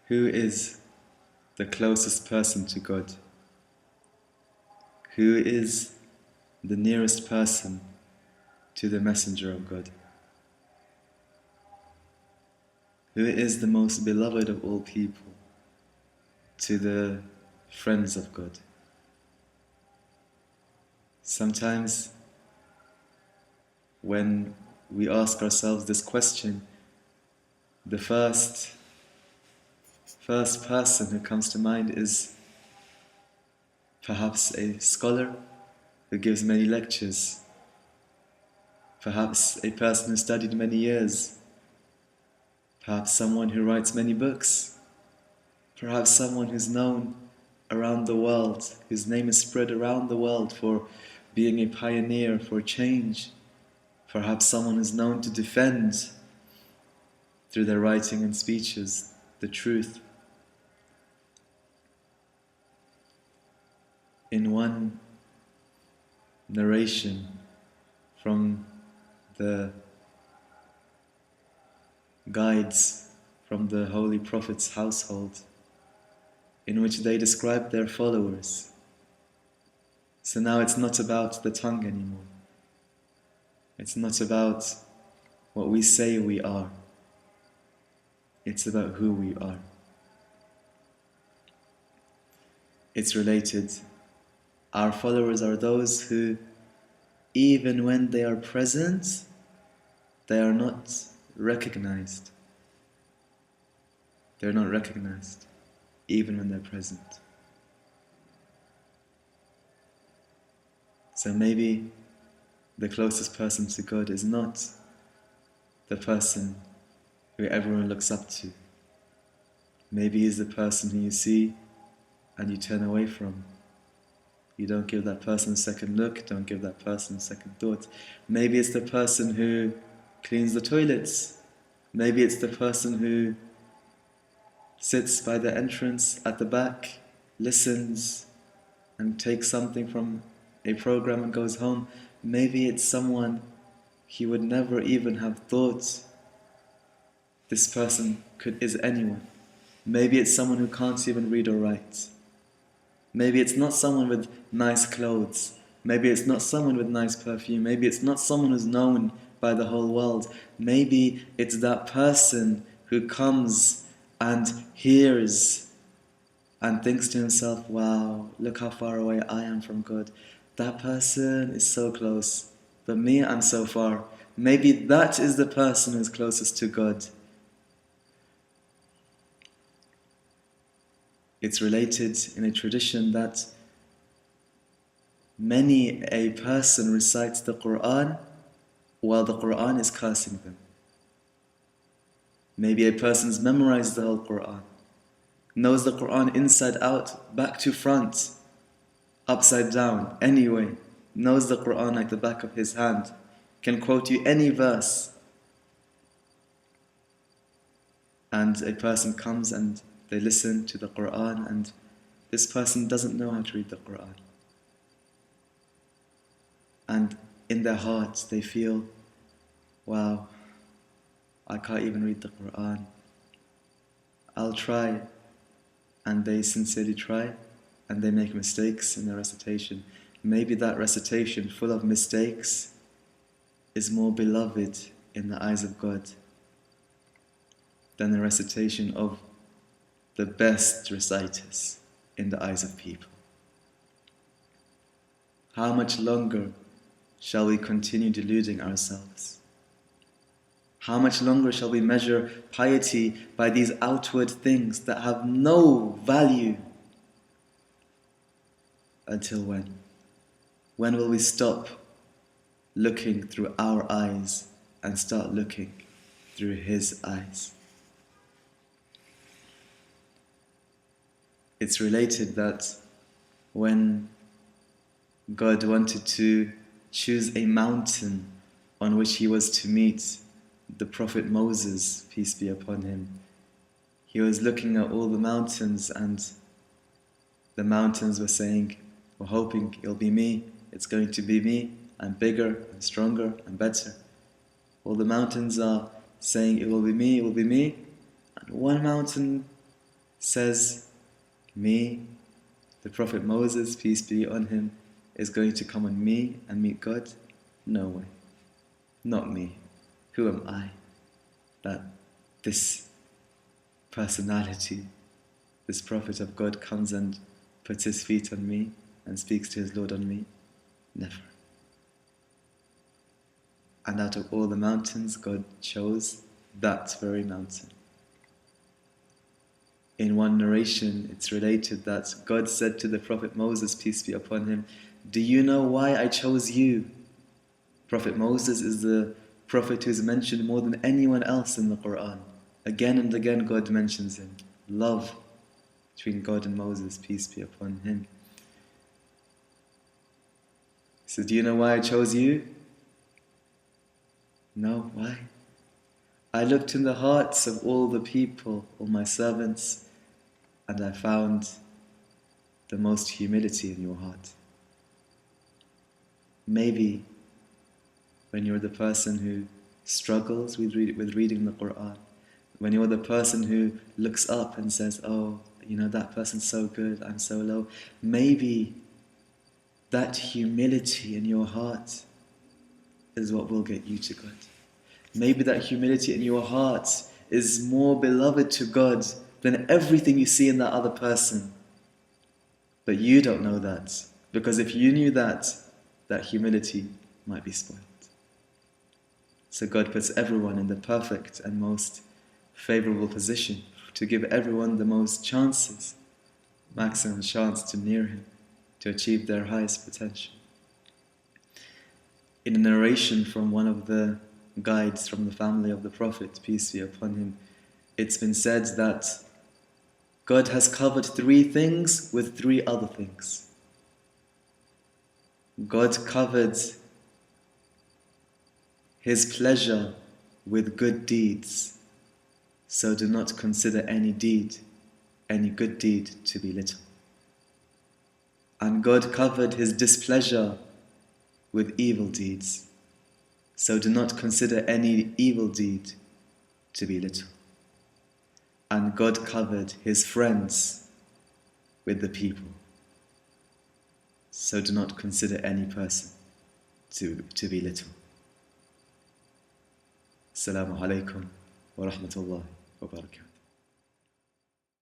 Who is the closest person to God? Who is the nearest person to the Messenger of God? Who is the most beloved of all people to the friends of God? Sometimes when we ask ourselves this question, the first person who comes to mind is perhaps a scholar who gives many lectures, perhaps a person who studied many years, perhaps someone who writes many books, perhaps someone who's known around the world, whose name is spread around the world for being a pioneer for change, perhaps someone who's known to defend through their writing and speeches the truth. In one narration from the guides from the Holy Prophet's household, in which they describe their followers. So now it's not about the tongue anymore. It's not about what we say we are. It's about who we are. It's related. Our followers are those who, even when they are present, they are not recognized. They're not recognized, even when they're present. So maybe the closest person to God is not the person who everyone looks up to. Maybe he's the person who you see and you turn away from. You don't give that person a second look, don't give that person a second thought. Maybe it's the person who cleans the toilets. Maybe it's the person who sits by the entrance at the back, listens and takes something from a program and goes home. Maybe it's someone he would never even have thought this person is anyone. Maybe it's someone who can't even read or write. Maybe it's not someone with nice clothes. Maybe it's not someone with nice perfume. Maybe it's not someone who's known by the whole world. Maybe it's that person who comes and hears and thinks to himself, wow, look how far away I am from God. That person is so close, but me, I'm so far. Maybe that is the person who's closest to God. It's related in a tradition that many a person recites the Quran while the Quran is cursing them. Maybe a person's memorized the whole Quran, knows the Quran inside out, back to front, upside down, anyway, knows the Quran like the back of his hand, can quote you any verse. And a person comes and they listen to the Quran, and this person doesn't know how to read the Quran. And in their hearts they feel, wow, I can't even read the Quran. I'll try. And they sincerely try, and they make mistakes in their recitation. Maybe that recitation full of mistakes is more beloved in the eyes of God than the recitation of the best reciters in the eyes of people. How much longer shall we continue deluding ourselves? How much longer shall we measure piety by these outward things that have no value? Until when? When will we stop looking through our eyes and start looking through His eyes? It's related that when God wanted to choose a mountain on which He was to meet the Prophet Moses, peace be upon him, He was looking at all the mountains, and the mountains were saying, we're hoping it'll be me, it's going to be me, I'm bigger, I'm stronger, I'm better. All the mountains are saying it will be me, and one mountain says, me, the Prophet Moses, peace be on him, is going to come on me and meet God? No way. Not me. Who am I that this personality, this Prophet of God comes and puts his feet on me and speaks to his Lord on me? Never. And out of all the mountains, God chose that very mountain. In one narration, it's related that God said to the Prophet Moses, peace be upon him, do you know why I chose you? Prophet Moses is the prophet who is mentioned more than anyone else in the Quran. Again and again God mentions him. Love between God and Moses, peace be upon him. He says, do you know why I chose you? No, why? I looked in the hearts of all the people, all my servants, and I found the most humility in your heart. Maybe when you're the person who struggles with reading the Quran, when you're the person who looks up and says, oh, you know, that person's so good, I'm so low, maybe that humility in your heart is what will get you to God. Maybe that humility in your heart is more beloved to God than everything you see in that other person. But you don't know that, because if you knew that, that humility might be spoiled. So God puts everyone in the perfect and most favorable position to give everyone the most chances, maximum chance to near Him, to achieve their highest potential. In a narration from one of the guides from the family of the Prophet, peace be upon him, it's been said that God has covered 3 things with 3 other things. God covered His pleasure with good deeds, so do not consider any good deed to be little. And God covered His displeasure with evil deeds, so do not consider any evil deed to be little. And God covered His friends with the people, so do not consider any person to be little. Assalamu alaikum wa rahmatullahi wa barakatuh.